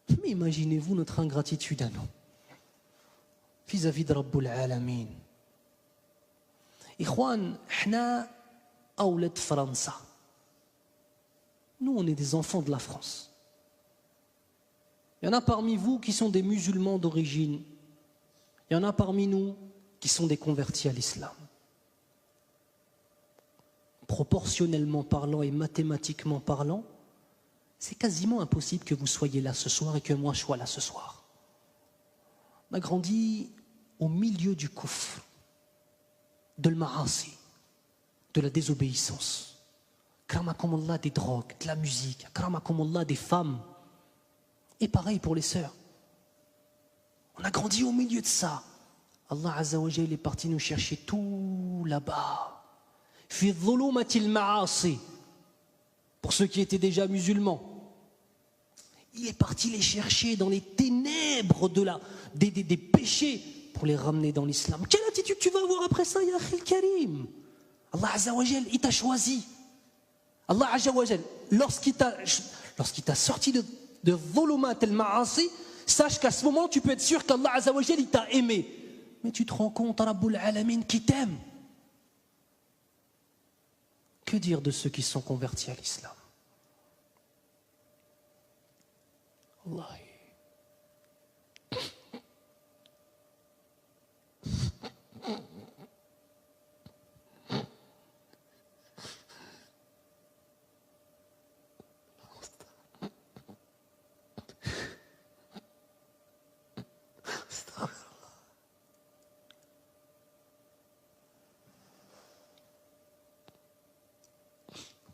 Mais imaginez-vous notre ingratitude à nous, vis-à-vis de Rabbul Alamin. Ikhwan, hna awlad France. Nous, on est des enfants de la France. Il y en a parmi vous qui sont des musulmans d'origine. Il y en a parmi nous qui sont des convertis à l'islam. Proportionnellement parlant et mathématiquement parlant, c'est quasiment impossible que vous soyez là ce soir et que moi je sois là ce soir. On a grandi au milieu du kufr, de l'ma'asi, de la désobéissance. Kramakumullah, des drogues, de la musique, kramakumullah, des femmes. Et pareil pour les sœurs. On a grandi au milieu de ça. Allah Azza wa Jalla est parti nous chercher tout là-bas. Fi dhulumatil ma'asi. Pour ceux qui étaient déjà musulmans. Il est parti les chercher dans les ténèbres des péchés pour les ramener dans l'islam. Quelle attitude tu vas avoir après ça, ya Akhil Karim? Allah Azza wa Jalla, il t'a choisi. Allah Azza wa Jalla, lorsqu'il t'a sorti de dhulumat al-ma'asi, sache qu'à ce moment, tu peux être sûr qu'Allah Azza wa Jalla, il t'a aimé. Mais tu te rends compte, Rabbul Alamin, qui t'aime. Que dire de ceux qui sont convertis à l'islam? Wallahi.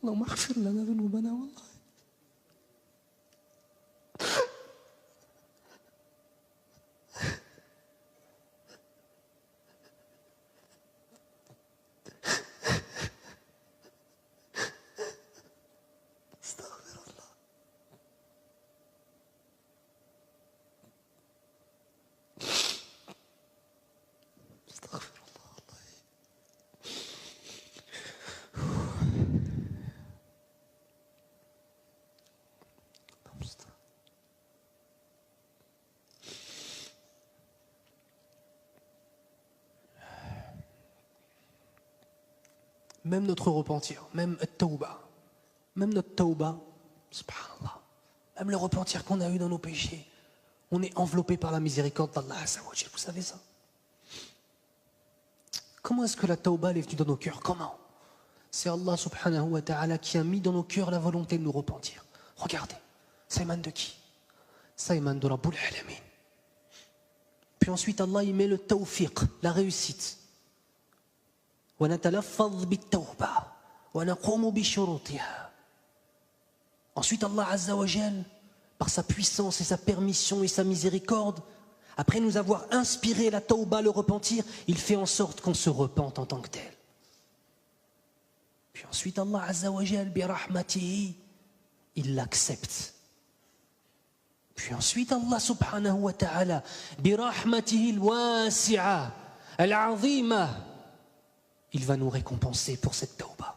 اللهم اغفر لنا ذنوبنا والله. استغفر الله. استغفر الله والله. Même notre repentir, même notre tawba, subhanallah, même le repentir qu'on a eu dans nos péchés, on est enveloppé par la miséricorde d'Allah Azza wa Jalla. Vous savez ça? Comment est-ce que la tawba est venue dans nos cœurs? Comment? C'est Allah subhanahu wa ta'ala qui a mis dans nos cœurs la volonté de nous repentir. Regardez, ça émane de qui? Ça émane de Rabbul Alamin. Puis ensuite Allah il met le tawfiq, la réussite. Ensuite Allah Azza wa Jal, par sa puissance et sa permission et sa miséricorde, après nous avoir inspiré la tawba, le repentir, il fait en sorte qu'on se repente en tant que tel. Puis ensuite Allah Azza wa Jal, bi rahmatihi, il l'accepte. Puis ensuite Allah subhanahu wa ta'ala, bi rahmatihi al-wasi'a, al-'azima, il va nous récompenser pour cette tawba.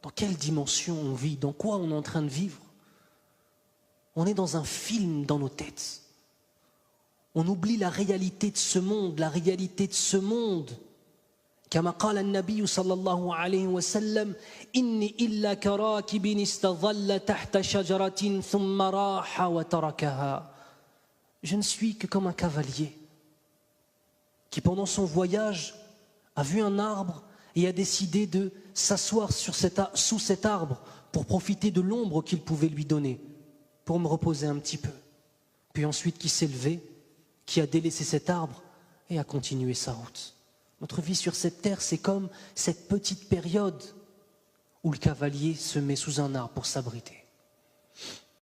Dans quelle dimension on vit? Dans quoi on est en train de vivre? On est dans un film dans nos têtes. On oublie la réalité de ce monde, la réalité de ce monde. كما قال النبي صلى الله عليه وسلم إني إلا كراكب استظل تحت شجرة ثم راح وتركها. Je ne suis que comme un cavalier qui pendant son voyage a vu un arbre et a décidé de s'asseoir sous cet arbre pour profiter de l'ombre qu'il pouvait lui donner, pour me reposer un petit peu. Puis ensuite qui s'est levé, qui a délaissé cet arbre et a continué sa route. Notre vie sur cette terre, c'est comme cette petite période où le cavalier se met sous un arbre pour s'abriter.